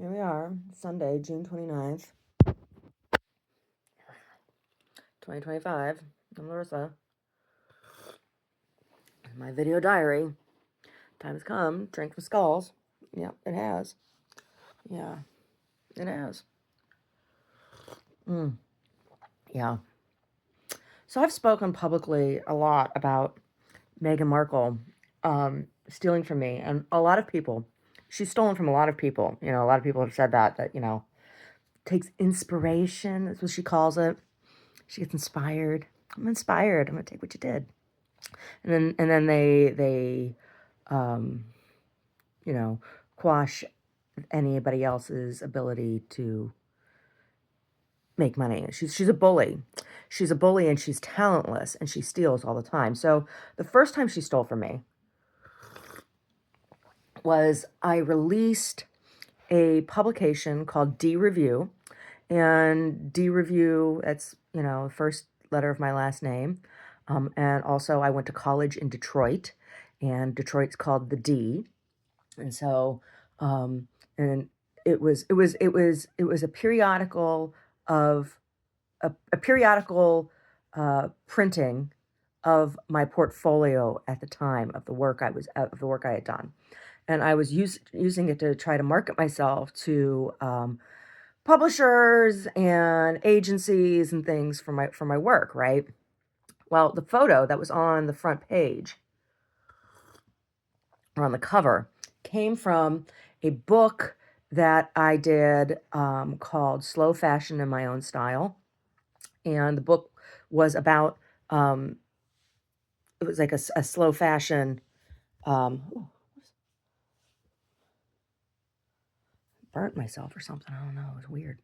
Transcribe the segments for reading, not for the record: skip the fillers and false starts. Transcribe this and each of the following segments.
Here we are, Sunday, June 29th, 2025. I'm Larissa. My video diary. Time has come. Drink some skulls. Yeah, it has. Yeah, it has. Yeah. So I've spoken publicly a lot about Meghan Markle stealing from me, and a lot of people. She's stolen from a lot of people. You know, a lot of people have said that, takes inspiration. That's what she calls it. She gets inspired. I'm inspired. I'm going to take what you did. And then they you know, quash anybody else's ability to make money. She's a bully. She's a bully, and she's talentless, and she steals all the time. So the first time she stole from me was I released a publication called D Review, and D Review, that's, the first letter of my last name. And also I went to college in Detroit, and Detroit's called the D. And so, and it was a periodical of a periodical printing of my portfolio at the time of the work I had done, and I was using it to try to market myself to publishers and agencies and things for my work, right? Well, the photo that was on the front page or on the cover came from a book that I did called Slow Fashion in My Own Style. And the book was about, it was like a slow fashion, burnt myself or something. I don't know. It was weird.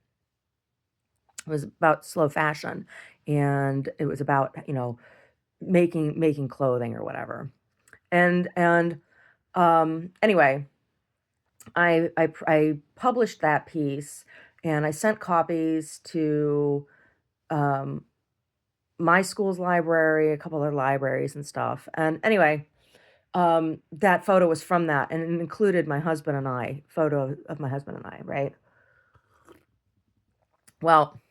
It was about slow fashion, and it was about, making clothing or whatever. And anyway, I published that piece, and I sent copies to my school's library, a couple other libraries and stuff. And anyway, that photo was from that, and it included my husband and I, photo of my husband and I, right? Well,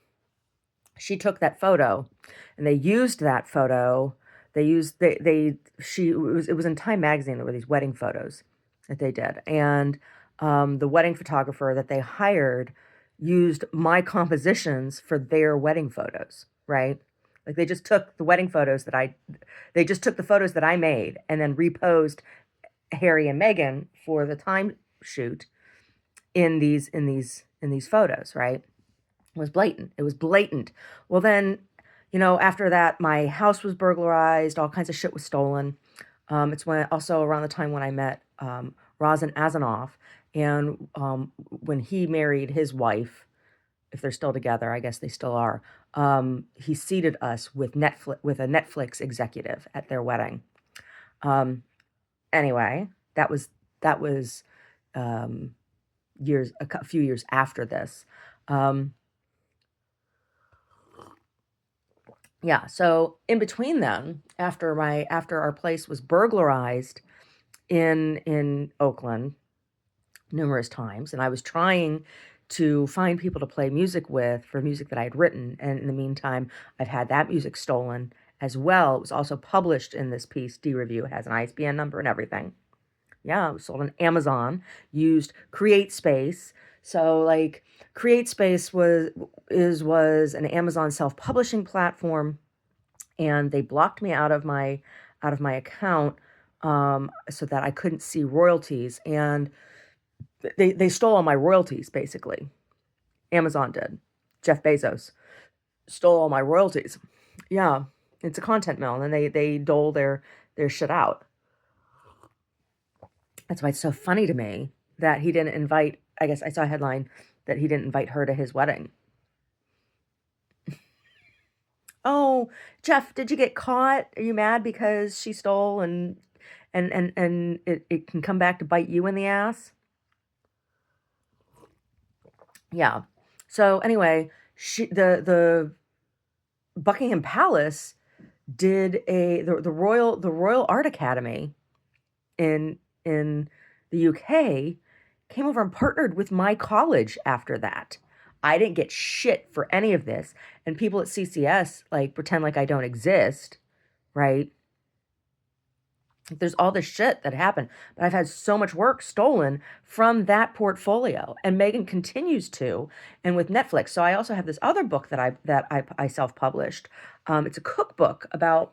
she took that photo, and they used that photo. It was in Time magazine. There were these wedding photos that they did, and the wedding photographer that they hired used my compositions for their wedding photos, right? Like they just took the photos that I made, and then reposed Harry and Meghan for the Time shoot in these photos, right? It was blatant. It was blatant. Well, then, after that, my house was burglarized. All kinds of shit was stolen. It's also around the time when I met Razan Azanoff, and when he married his wife, if they're still together, I guess they still are. He seated us with a Netflix executive at their wedding. Anyway, that was a few years after this. Yeah, so in between then, after our place was burglarized in Oakland numerous times, and I was trying to find people to play music with for music that I had written, and in the meantime, I've had that music stolen as well. It was also published in this piece, D Review. It has an ISBN number and everything. Yeah, it was sold on Amazon, used CreateSpace. So like CreateSpace was an Amazon self-publishing platform, and they blocked me out of my account, so that I couldn't see royalties, and they stole all my royalties basically. Amazon did. Jeff Bezos stole all my royalties. Yeah, it's a content mill, and they dole their shit out. That's why it's so funny to me that he didn't invite, I guess I saw a headline that he didn't invite her to his wedding. Oh, Jeff, did you get caught? Are you mad because she stole, and it can come back to bite you in the ass? Yeah. So anyway, the Buckingham Palace did the Royal Art Academy in the UK came over and partnered with my college after that. I didn't get shit for any of this. And people at CCS like pretend like I don't exist, right? There's all this shit that happened, but I've had so much work stolen from that portfolio, and Megan continues to, and with Netflix. So I also have this other book that I self-published. It's a cookbook about.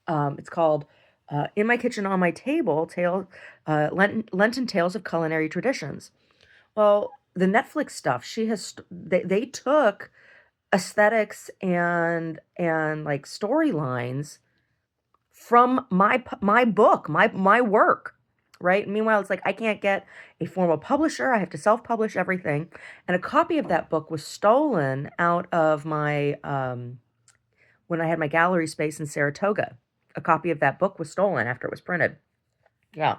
It's called "In My Kitchen on My Table: Lenten Tales of Culinary Traditions." Well, the Netflix stuff, they took aesthetics and like storylines from my book, my work, right? Meanwhile, it's like I can't get a formal publisher. I have to self-publish everything. And a copy of that book was stolen out of my when I had my gallery space in Saratoga. A copy of that book was stolen after it was printed. Yeah.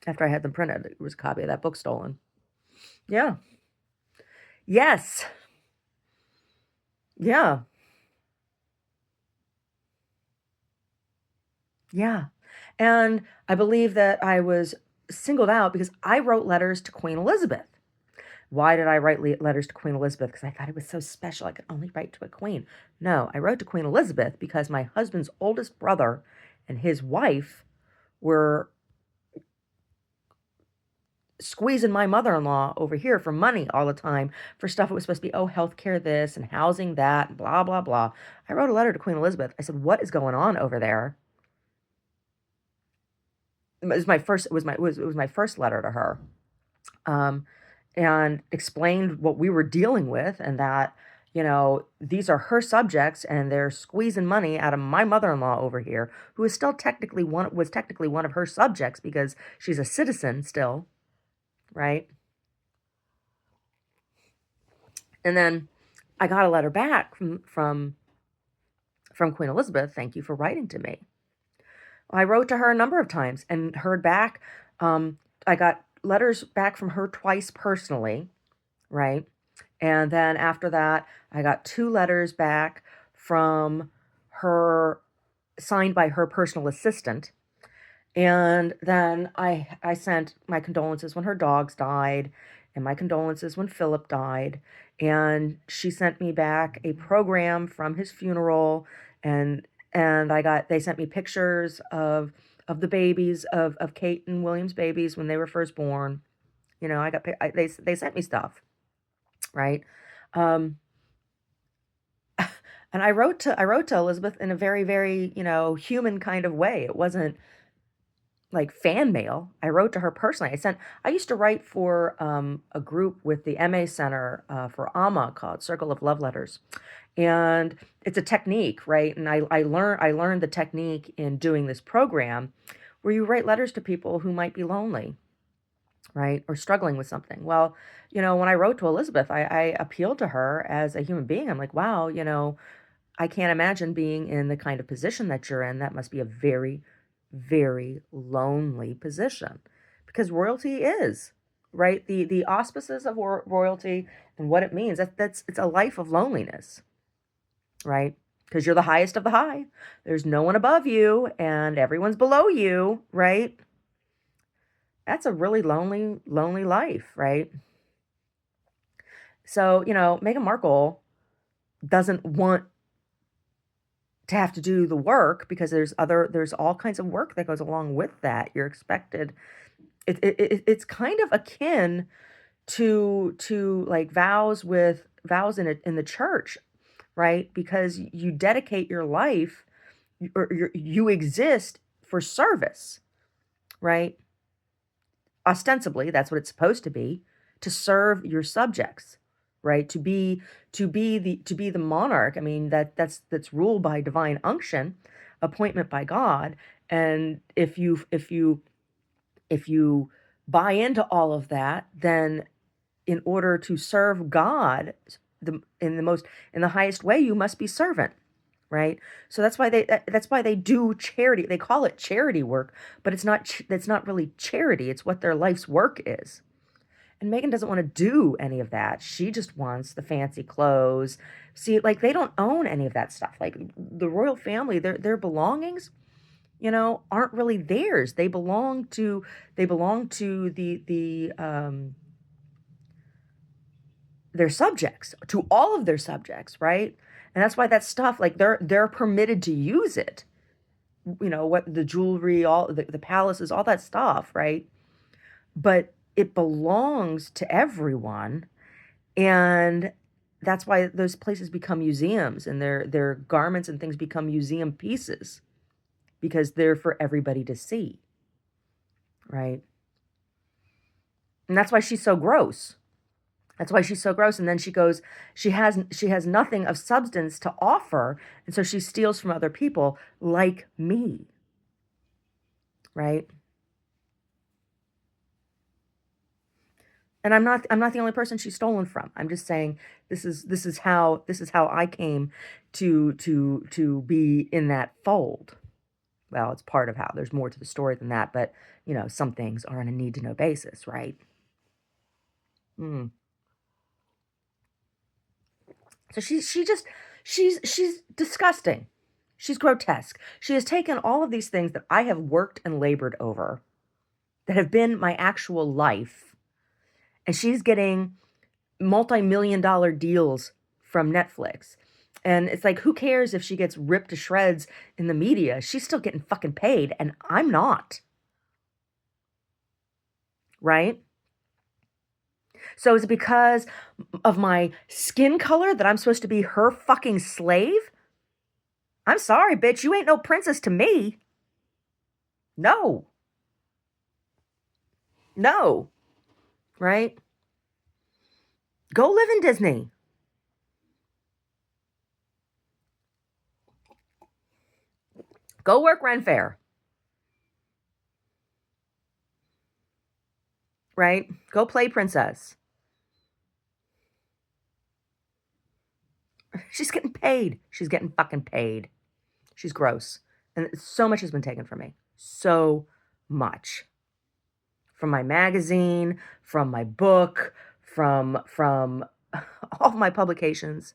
After I had them printed, it was a copy of that book stolen. Yeah. Yes. Yeah. Yeah. And I believe that I was singled out because I wrote letters to Queen Elizabeth. Why did I write letters to Queen Elizabeth? Because I thought it was so special. I could only write to a queen. No, I wrote to Queen Elizabeth because my husband's oldest brother and his wife were squeezing my mother-in-law over here for money all the time for stuff that was supposed to be, oh, healthcare this and housing that, and blah, blah, blah. I wrote a letter to Queen Elizabeth. I said, what is going on over there? It was my first letter to her. And explained what we were dealing with, and that, these are her subjects and they're squeezing money out of my mother-in-law over here, who is still technically one of her subjects because she's a citizen still, right? And then I got a letter back from Queen Elizabeth. Thank you for writing to me. I wrote to her a number of times and heard back. I got letters back from her twice personally, right? And then after that, I got 2 letters back from her, signed by her personal assistant. And then I sent my condolences when her dogs died, and my condolences when Philip died. And she sent me back a program from his funeral, and they sent me pictures of the babies of Kate and William's babies when they were first born. They sent me stuff, right? Um, and I wrote to Elizabeth in a very, very, human kind of way. It wasn't like fan mail. I wrote to her personally. I used to write for a group with the MA Center for AMA called Circle of Love Letters. And it's a technique, right? And I learned the technique in doing this program where you write letters to people who might be lonely, right? Or struggling with something. Well, when I wrote to Elizabeth, I appealed to her as a human being. I'm like, wow, I can't imagine being in the kind of position that you're in. That must be a very, very lonely position, because royalty is, right? The auspices of royalty and what it means, it's a life of loneliness, right? Because you're the highest of the high. There's no one above you and everyone's below you, right? That's a really lonely, lonely life, right? So, Meghan Markle doesn't want to have to do the work because there's all kinds of work that goes along with that. You're expected. It's kind of akin to like vows in the church, right? Because you dedicate your life, or you exist for service, right? Ostensibly, that's what it's supposed to be, to serve your subjects, right? To be the monarch. I mean, that's ruled by divine unction, appointment by God. And if you buy into all of that, then in order to serve God in the highest way, you must be servant, right? So that's why they do charity. They call it charity work, but it's not really charity. It's what their life's work is. And Megan doesn't want to do any of that. She just wants the fancy clothes. See, like, they don't own any of that stuff. Like, the royal family, their belongings, aren't really theirs. They belong to their subjects, to all of their subjects, right? And that's why that stuff, like, they're permitted to use it. What the jewelry, all the palaces, all that stuff, right? But it belongs to everyone, and that's why those places become museums, and their garments and things become museum pieces, because they're for everybody to see, right? And that's why she's so gross. That's why she's so gross. And then she has nothing of substance to offer, and so she steals from other people like me, right? And I'm not the only person she's stolen from. I'm just saying this is how I came to be in that fold. Well, it's part of how. There's more to the story than that, but some things are on a need to know basis, right? Mm. So she's disgusting. She's grotesque. She has taken all of these things that I have worked and labored over, that have been my actual life, and she's getting multi-million dollar deals from Netflix. And it's like, who cares if she gets ripped to shreds in the media? She's still getting fucking paid, and I'm not. Right? So is it because of my skin color that I'm supposed to be her fucking slave? I'm sorry, bitch. You ain't no princess to me. No. No. Right? Go live in Disney. Go work Ren Fair. Right? Go play princess. She's getting paid. She's getting fucking paid. She's gross. And so much has been taken from me. So much. From my magazine, from my book, from all of my publications,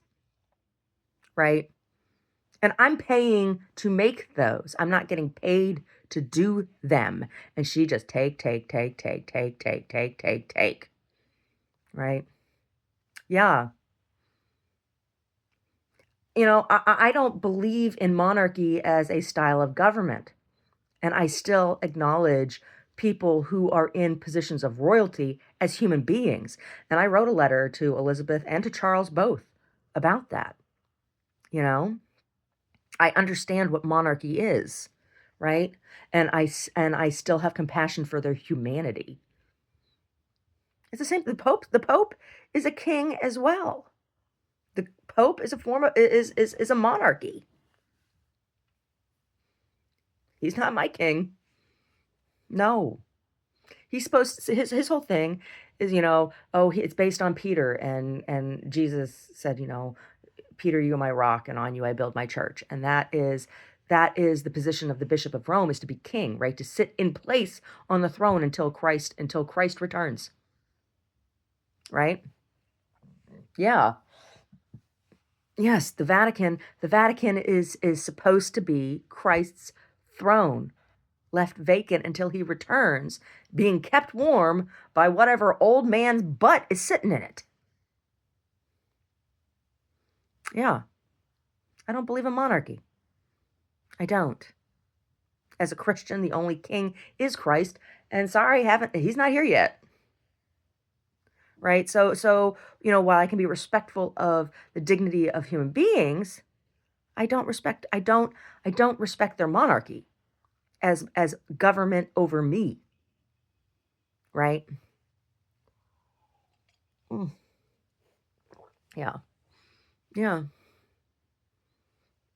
right? And I'm paying to make those. I'm not getting paid to do them. And she just take, take, take, take, take, take, take, take, take. Right? Yeah. I don't believe in monarchy as a style of government. And I still acknowledge people who are in positions of royalty as human beings. And I wrote a letter to Elizabeth and to Charles both about that. You know, I understand what monarchy is, right? And I still have compassion for their humanity. It's the same. The Pope is a king as well. The Pope is a form of is a monarchy. He's not my king. No. He's supposed to, his whole thing is, it's based on Peter, and Jesus said, Peter, you are my rock, and on you I build my church. And that is the position of the Bishop of Rome, is to be king, right? To sit in place on the throne until Christ returns. Right? Yeah. Yes, the Vatican is supposed to be Christ's throne, left vacant until he returns, being kept warm by whatever old man's butt is sitting in it. Yeah. I don't believe in monarchy. I don't. As a Christian, the only king is Christ, and sorry, he's not here yet. Right? So, while I can be respectful of the dignity of human beings, I don't respect their monarchy as government over me, right? Mm, yeah. Yeah.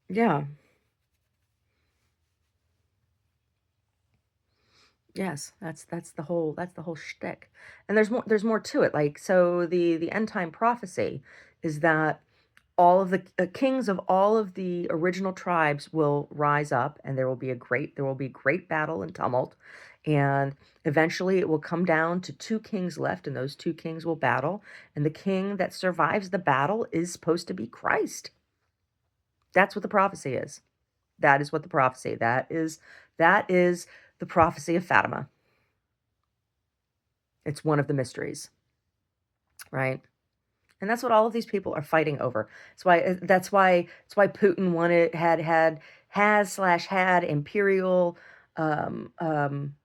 Yeah. Yes, that's the whole shtick. And there's more to it. Like, so the end time prophecy is that all of the kings of all of the original tribes will rise up, and there will be great battle and tumult, and eventually it will come down to two kings left, and those two kings will battle, and the king that survives the battle is supposed to be Christ. That's what the prophecy is. That is what the prophecy. That is That is the prophecy of Fatima. It's one of the mysteries, right? And that's what all of these people are fighting over. That's why Putin wanted had imperial um, um,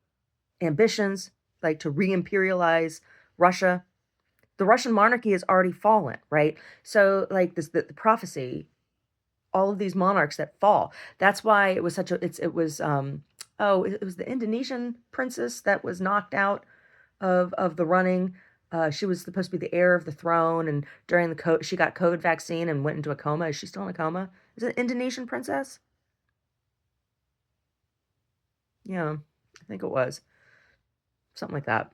ambitions, like to re-imperialize Russia. The Russian monarchy has already fallen, right? So like the prophecy, all of these monarchs that fall. That's why it was such a it was it was the Indonesian princess that was knocked out of the running. She was supposed to be the heir of the throne, and during she got COVID vaccine and went into a coma. Is she still in a coma? Is it an Indonesian princess? Yeah, I think it was something like that,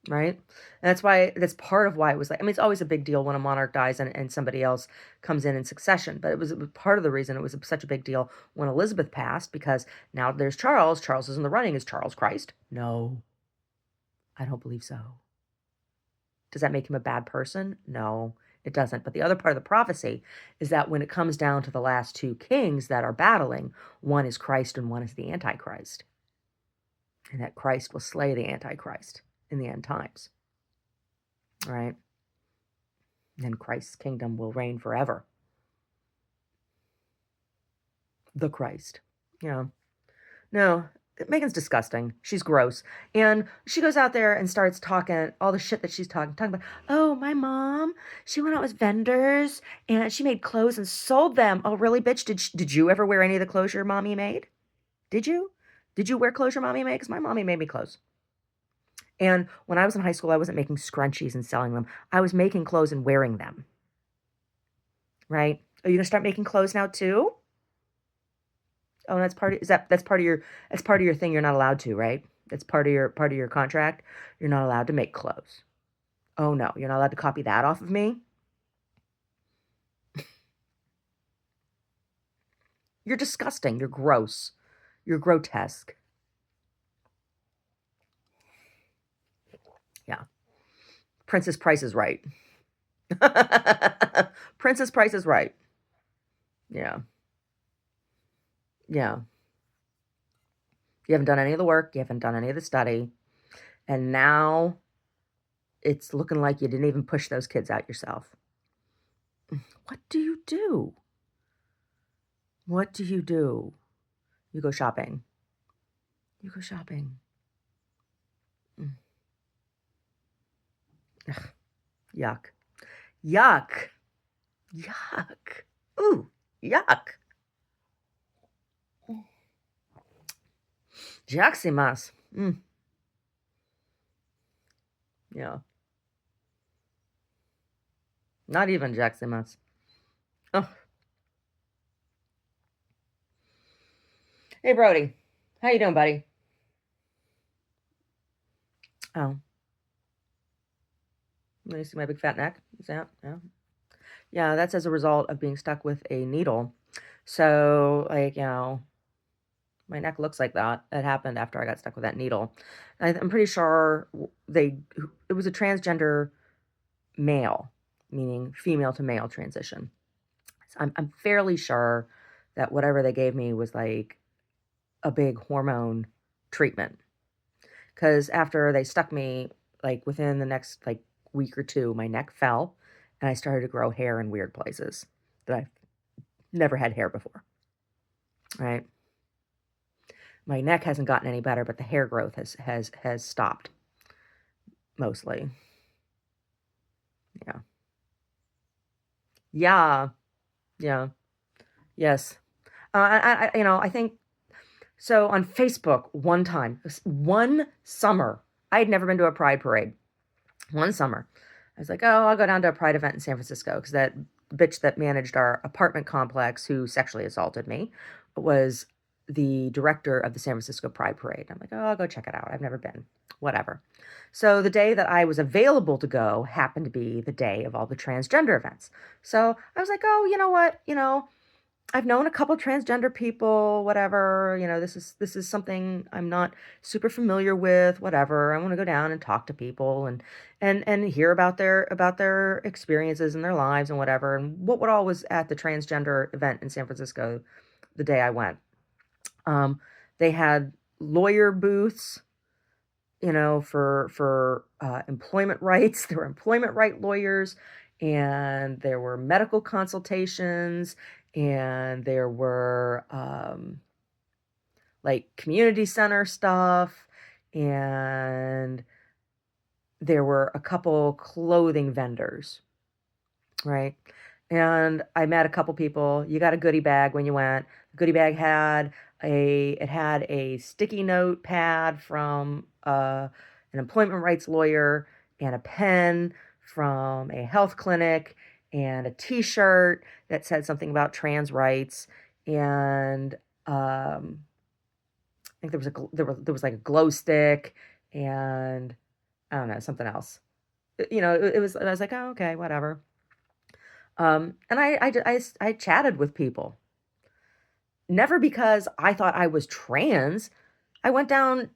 right? And that's part of why it was like. I mean, it's always a big deal when a monarch dies and somebody else comes in succession. But it was part of the reason it was such a big deal when Elizabeth passed, because now there's Charles. Charles is in the running. Is Charles Christ? No, I don't believe so. Does that make him a bad person? No, it doesn't. But the other part of the prophecy is that when it comes down to the last two kings that are battling, one is Christ and one is the Antichrist. And that Christ will slay the Antichrist in the end times. All right? And Christ's kingdom will reign forever. The Christ. Yeah. No, Megan's disgusting. She's gross. And she goes out there and starts talking all the shit that she's talking about. Oh, my mom, she went out with vendors and she made clothes and sold them. Oh, really, bitch? Did you ever wear any of the clothes your mommy made? Did you? Did you wear clothes your mommy made? Because my mommy made me clothes. And when I was in high school, I wasn't making scrunchies and selling them. I was making clothes and wearing them. Right? Are you gonna start making clothes now too? Oh, that's part of, that's part of your thing. You're not allowed to, right? That's part of your contract. You're not allowed to make clothes. Oh no, you're not allowed to copy that off of me. You're disgusting. You're gross. You're grotesque. Yeah. Princess Price is right. Princess Price is right. Yeah. Yeah. You haven't done any of the work. You haven't done any of the study. And now it's looking like you didn't even push those kids out yourself. What do you do? What do you do? You go shopping. You go shopping. Mm. Ugh, yuck. Yuck. Yuck. Ooh, yuck. Jaximas. Yeah. Not even Jaximas. Oh. Hey, Brody. How you doing, buddy? Oh. You see my big fat neck? Is that? Yeah. Yeah, that's as a result of being stuck with a needle. So, like, my neck looks like that. It happened after I got stuck with that needle. I'm pretty sure it was a transgender male, meaning female to male transition. So I'm fairly sure that whatever they gave me was like a big hormone treatment. Because after they stuck me, like within the next like week or two, my neck fell and I started to grow hair in weird places that I've never had hair before. Right? My neck hasn't gotten any better, but the hair growth has stopped mostly. Yeah. Yeah. Yeah. Yes. I think so. On Facebook, one summer, I had never been to a pride parade. One summer, I was like, oh, I'll go down to a pride event in San Francisco, because that bitch that managed our apartment complex, who sexually assaulted me, was the director of the San Francisco Pride Parade. I'm like, oh, I'll go check it out. I've never been. Whatever. So the day that I was available to go happened to be the day of all the transgender events. So I was like, oh, you know what? I've known a couple transgender people, whatever, this is something I'm not super familiar with, whatever. I want to go down and talk to people and hear about their experiences and their lives and whatever. And what all was at the transgender event in San Francisco the day I went. Um, they had lawyer booths, for employment rights. There were employment right lawyers, and there were medical consultations, and there were like community center stuff, and there were a couple clothing vendors, right? And I met a couple people. You got a goodie bag when you went. The goodie bag had a sticky note pad from an employment rights lawyer, and a pen from a health clinic, and a T-shirt that said something about trans rights, and I think there was like a glow stick, and I don't know, something else. It was. I was like, oh, okay, whatever. And I chatted with people, never because I thought I was trans. I went down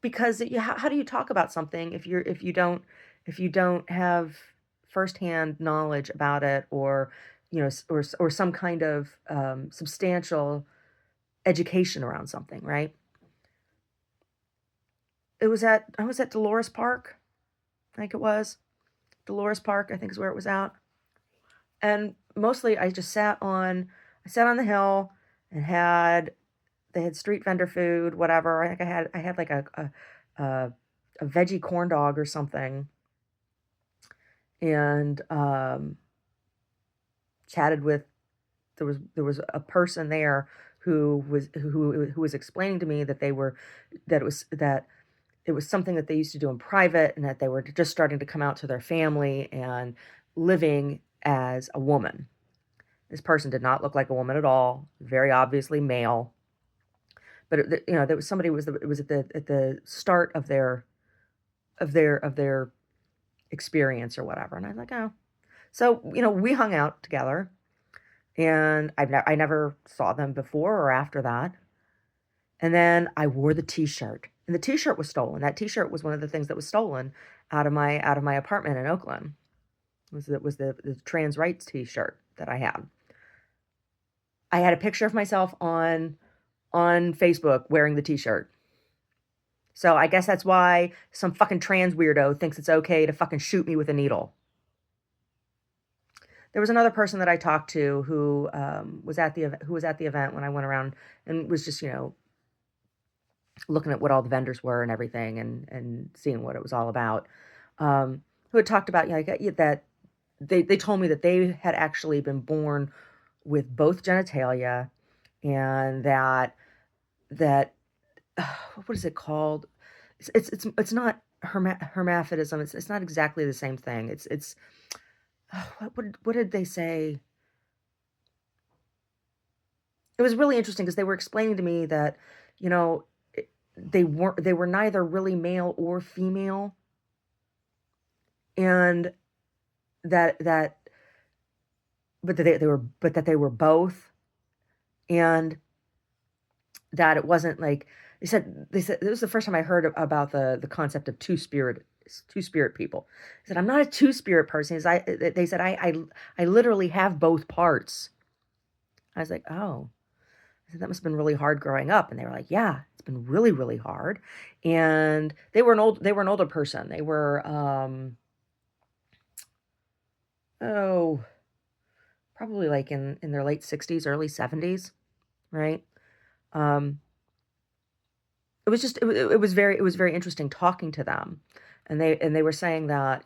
because how do you talk about something if you don't have firsthand knowledge about it, or or some kind of substantial education around something, right? I was at Dolores Park, I think it was Dolores Park, I think is where it was at. And mostly I sat on the hill, and they had street vendor food, whatever. I think I had like a, a veggie corn dog or something, and chatted with there was a person there who was explaining to me that it was something that they used to do in private, and that they were just starting to come out to their family and living as a woman. This person did not look like a woman at all, very obviously male. But there was somebody it was at the start of their experience or whatever, and I was like, oh, so we hung out together, and I never saw them before or after that, and then I wore the T-shirt, and the T-shirt was stolen. That T-shirt was one of the things that was stolen out of my apartment in Oakland. It was the trans rights T-shirt that I had. I had a picture of myself on Facebook wearing the T-shirt. So I guess that's why some fucking trans weirdo thinks it's okay to fucking shoot me with a needle. There was another person that I talked to who was at the event when I went around, and was just looking at what all the vendors were and everything, and seeing what it was all about. Who had talked about that they told me that they had actually been born with both genitalia, and that what is it called? It's not hermaphrodism. It's not exactly the same thing. It's what did they say? It was really interesting because they were explaining to me that you know they were neither really male or female, and that but that they were both, and that it wasn't like they said it was the first time I heard about the concept of two spirit people. I said, I'm not a two-spirit person. They said I literally have both parts. I was like, oh. I said, that must have been really hard growing up. And they were like, yeah, it's been really, really hard. And they were an older person. They were oh, probably like in their late 60s, early 70s, right? Um, it was very interesting talking to them, and they were saying that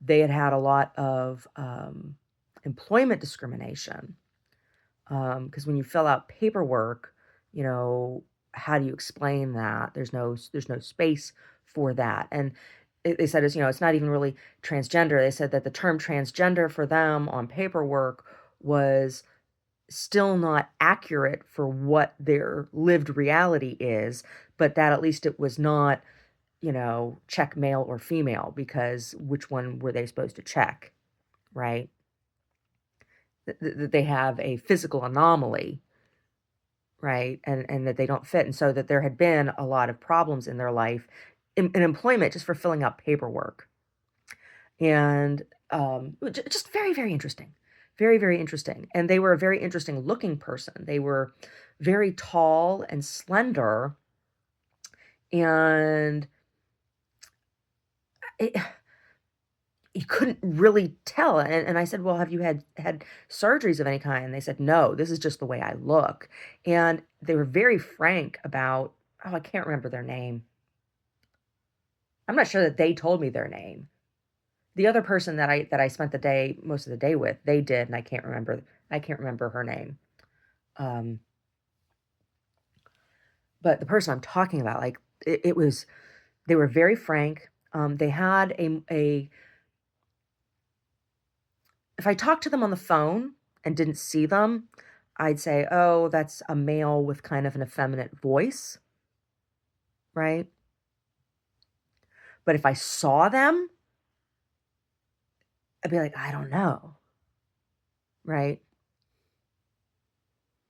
they had a lot of employment discrimination, because when you fill out paperwork, you know how do you explain that there's no space for that. And they said it's not even really transgender. They said that the term transgender for them on paperwork was still not accurate for what their lived reality is, but that at least it was not, check male or female, because which one were they supposed to check, right? That they have a physical anomaly, right? And that they don't fit. And so that there had been a lot of problems in their life in employment just for filling out paperwork. And just very, very interesting. Very, very interesting. And they were a very interesting looking person. They were very tall and slender, and it, you couldn't really tell. And I said, well, have you had surgeries of any kind? And they said, no, this is just the way I look. And they were very frank about, oh, I can't remember their name. I'm not sure that they told me their name. The other person that I spent the day, most of the day with, they did, and I can't remember her name. Um, but the person I'm talking about, like it was, they were very frank. They had if I talked to them on the phone and didn't see them, I'd say, oh, that's a male with kind of an effeminate voice, right? But if I saw them, I'd be like, I don't know, right?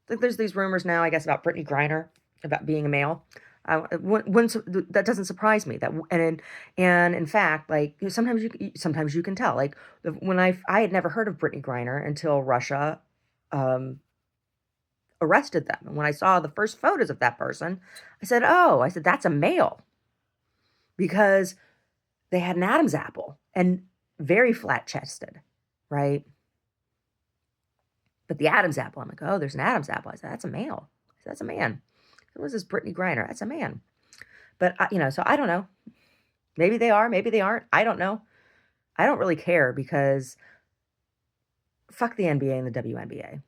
Like there's these rumors now, I guess, about Brittany Griner about being a male. That doesn't surprise me. And in fact, like sometimes you can tell. Like when I had never heard of Brittany Griner until Russia um, arrested them, and when I saw the first photos of that person, I said that's a male because they had an Adam's apple and very flat chested, right? But the Adam's apple, I'm like, oh, there's an Adam's apple. I said, that's a male. I said, that's a man. Who was this Brittany Griner? That's a man. But, so I don't know. Maybe they are. Maybe they aren't. I don't know. I don't really care because fuck the NBA and the WNBA.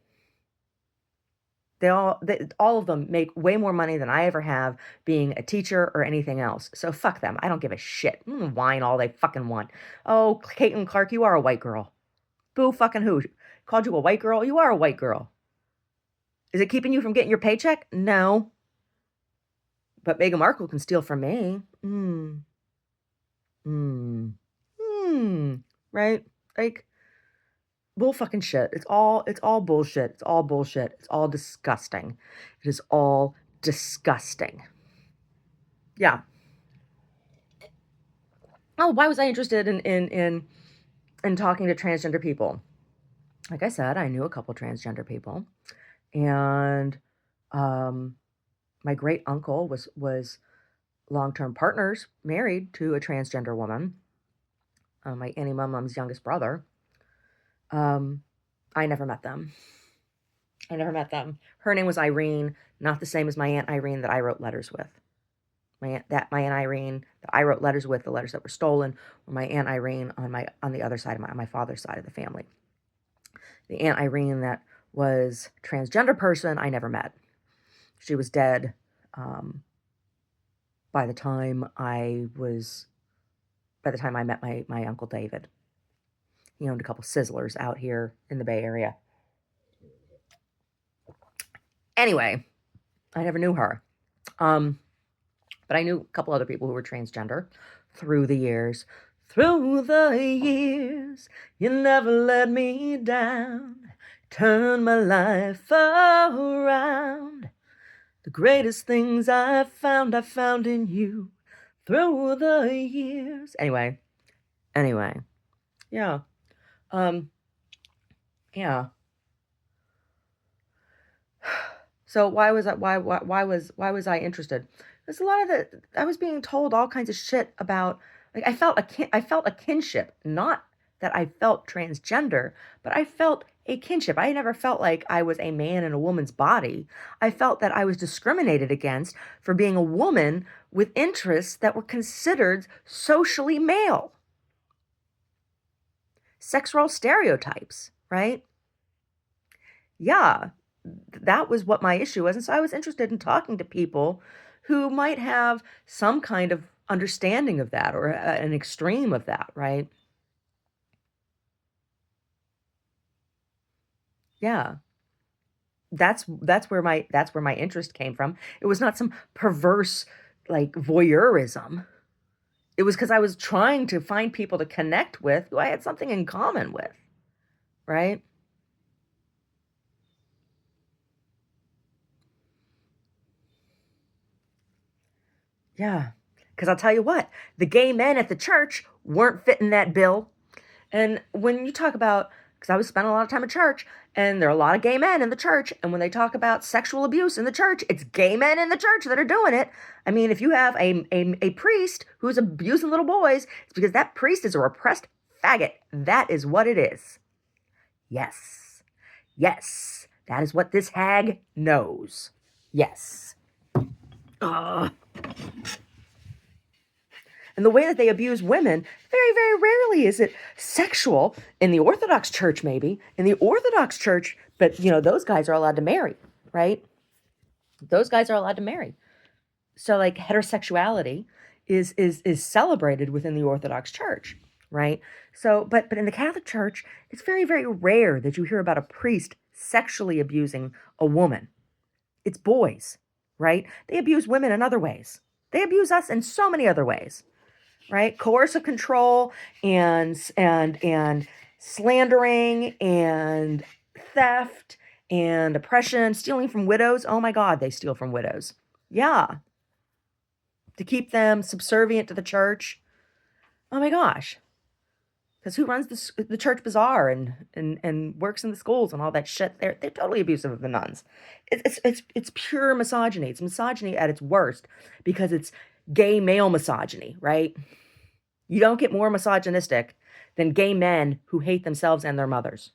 All of them make way more money than I ever have being a teacher or anything else. So fuck them. I don't give a shit. Whine all they fucking want. Oh, Caitlin Clark, you are a white girl. Boo fucking who? Called you a white girl? You are a white girl. Is it keeping you from getting your paycheck? No. But Meghan Markle can steal from me. Right? Like, bull fucking shit. It's all bullshit. It's all bullshit. It's all disgusting. It is all disgusting. Yeah. Oh, why was I interested in talking to transgender people? Like I said, I knew a couple transgender people, and my great uncle was long-term partners, married to a transgender woman. My Auntie Mum's youngest brother. I never met them. Her name was Irene, not the same as my Aunt Irene that I wrote letters with. My Aunt Irene that I wrote letters with, the letters that were stolen, were my Aunt Irene on the other side of my father's side of the family. The Aunt Irene that was transgender person, I never met. She was dead by the time I met my Uncle David. He owned a couple Sizzlers out here in the Bay Area. Anyway, I never knew her. But I knew a couple other people who were transgender through the years. Through the years, you never let me down. Turn my life around. The greatest things I found in you through the years. Anyway. Yeah. Yeah. So why was I interested? There's a lot of I was being told all kinds of shit about, like, I felt a kinship, not that I felt transgender, but I felt a kinship. I never felt like I was a man in a woman's body. I felt that I was discriminated against for being a woman with interests that were considered socially male. Sex role stereotypes, right? Yeah, that was what my issue was. And so I was interested in talking to people who might have some kind of understanding of that, or an extreme of that, right? Yeah. That's where my interest came from. It was not some perverse, like, voyeurism. It was because I was trying to find people to connect with who I had something in common with, right? Yeah. Because I'll tell you what, the gay men at the church weren't fitting that bill. And when you talk about because I was spending a lot of time at church, and there are a lot of gay men in the church. And when they talk about sexual abuse in the church, it's gay men in the church that are doing it. I mean, if you have a priest who's abusing little boys, it's because that priest is a repressed faggot. That is what it is. Yes. Yes. That is what this hag knows. Yes. Ugh. And the way that they abuse women, very, very rarely is it sexual. In the Orthodox Church, maybe. In the Orthodox Church, but, those guys are allowed to marry, right? Those guys are allowed to marry. So, like, heterosexuality is celebrated within the Orthodox Church, right? So, but in the Catholic Church, it's very, very rare that you hear about a priest sexually abusing a woman. It's boys, right? They abuse women in other ways. They abuse us in so many other ways. Right? Coercive control and slandering and theft and oppression, stealing from widows. Oh my God, they steal from widows. Yeah. To keep them subservient to the church. Oh my gosh. Because who runs the church bazaar and works in the schools and all that shit? They're totally abusive of the nuns. It's pure misogyny. It's misogyny at its worst because it's gay male misogyny, right? You don't get more misogynistic than gay men who hate themselves and their mothers,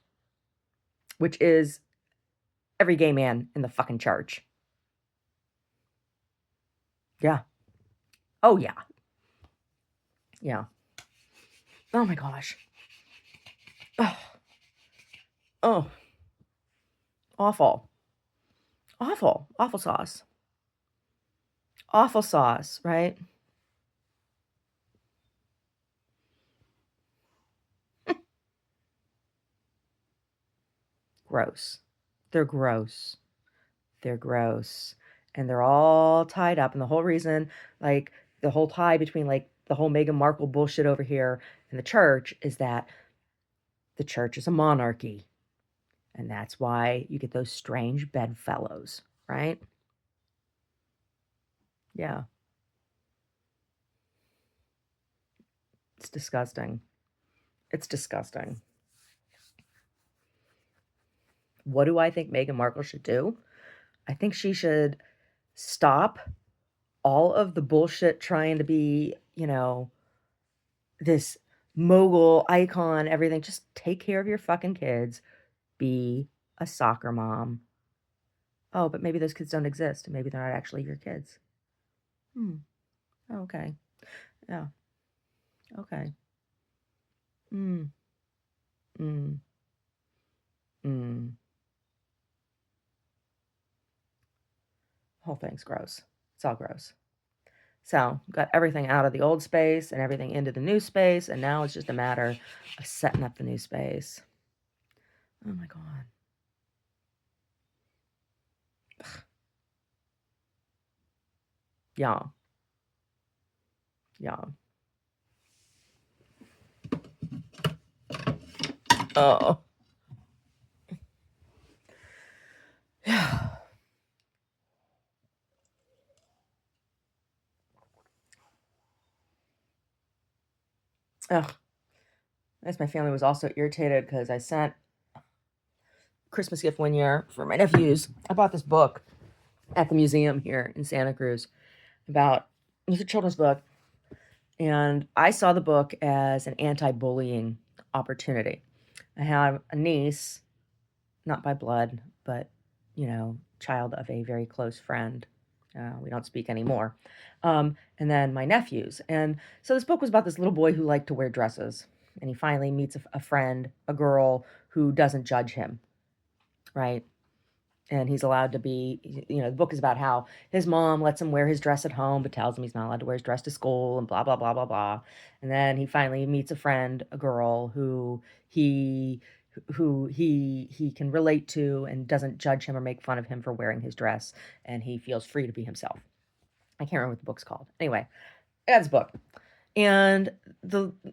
which is every gay man in the fucking church. Yeah. Oh, yeah. Yeah. Oh, my gosh. Oh. Oh. Awful. Awful. Awful sauce. Awful sauce, right? Gross. They're gross. They're gross. And they're all tied up. And the whole reason, like, the whole tie between, like, the whole Meghan Markle bullshit over here and the church is that the church is a monarchy. And that's why you get those strange bedfellows, right? Yeah. It's disgusting. It's disgusting. What do I think Meghan Markle should do? I think she should stop all of the bullshit trying to be, this mogul icon, everything. Just take care of your fucking kids. Be a soccer mom. Oh, but maybe those kids don't exist. Maybe they're not actually your kids. Oh, okay. Yeah. Okay. Mm. Mm. Mm. Whole thing's gross. It's all gross. So, got everything out of the old space and everything into the new space, and now it's just a matter of setting up the new space. Oh my God. Ugh. Yeah. Yeah. Oh. Yeah. Ugh. I guess my family was also irritated because I sent Christmas gift one year for my nephews. I bought this book at the museum here in Santa Cruz it was a children's book, and I saw the book as an anti-bullying opportunity. I have a niece, not by blood, but, child of a very close friend. We don't speak anymore. And then my nephews. And so this book was about this little boy who liked to wear dresses. And he finally meets a friend, a girl who doesn't judge him, right? And he's allowed to be, the book is about how his mom lets him wear his dress at home, but tells him he's not allowed to wear his dress to school and blah, blah, blah, blah, blah. And then he finally meets a friend, a girl who he can relate to and doesn't judge him or make fun of him for wearing his dress. And he feels free to be himself. I can't remember what the book's called. Anyway, I got this book. And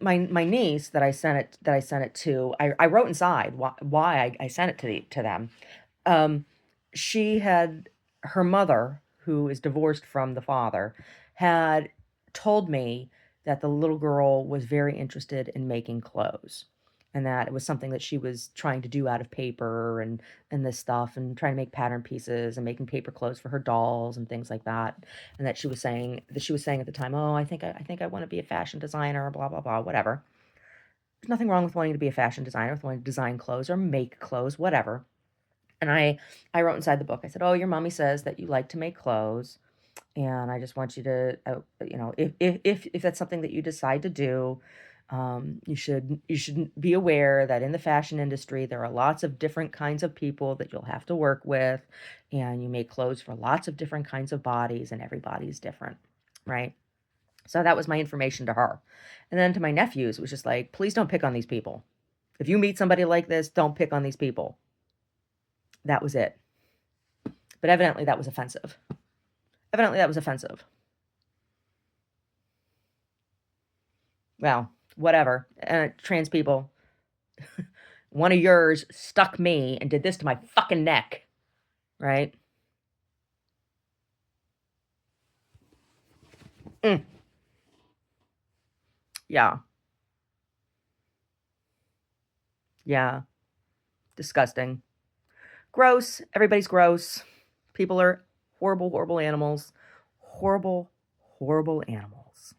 my niece that I sent it to, I wrote inside why I sent it to them. She had her mother, who is divorced from the father, had told me that the little girl was very interested in making clothes. and that it was something that she was trying to do out of paper and this stuff, and trying to make pattern pieces and making paper clothes for her dolls and things like that. And that she was saying at the time, "Oh, I think I want to be a fashion designer, blah blah blah, whatever." There's nothing wrong with wanting to be a fashion designer, with wanting to design clothes or make clothes, whatever. And I wrote inside the book. I said, "Oh, your mommy says that you like to make clothes, and I just want you to, you know, if that's something that you decide to do, you should be aware that in the fashion industry there are lots of different kinds of people that you'll have to work with, and you make clothes for lots of different kinds of bodies, and everybody's different, right?" So that was my information to her. And then to my nephews, it was just like, please don't pick on these people. If you meet somebody like this, don't pick on these people. That was it. But evidently that was offensive. Evidently that was offensive. Well, whatever. Trans people, one of yours stuck me and did this to my fucking neck, right? Mm, yeah, yeah, disgusting. Gross. Everybody's gross. People are horrible, horrible animals. Horrible, horrible animals.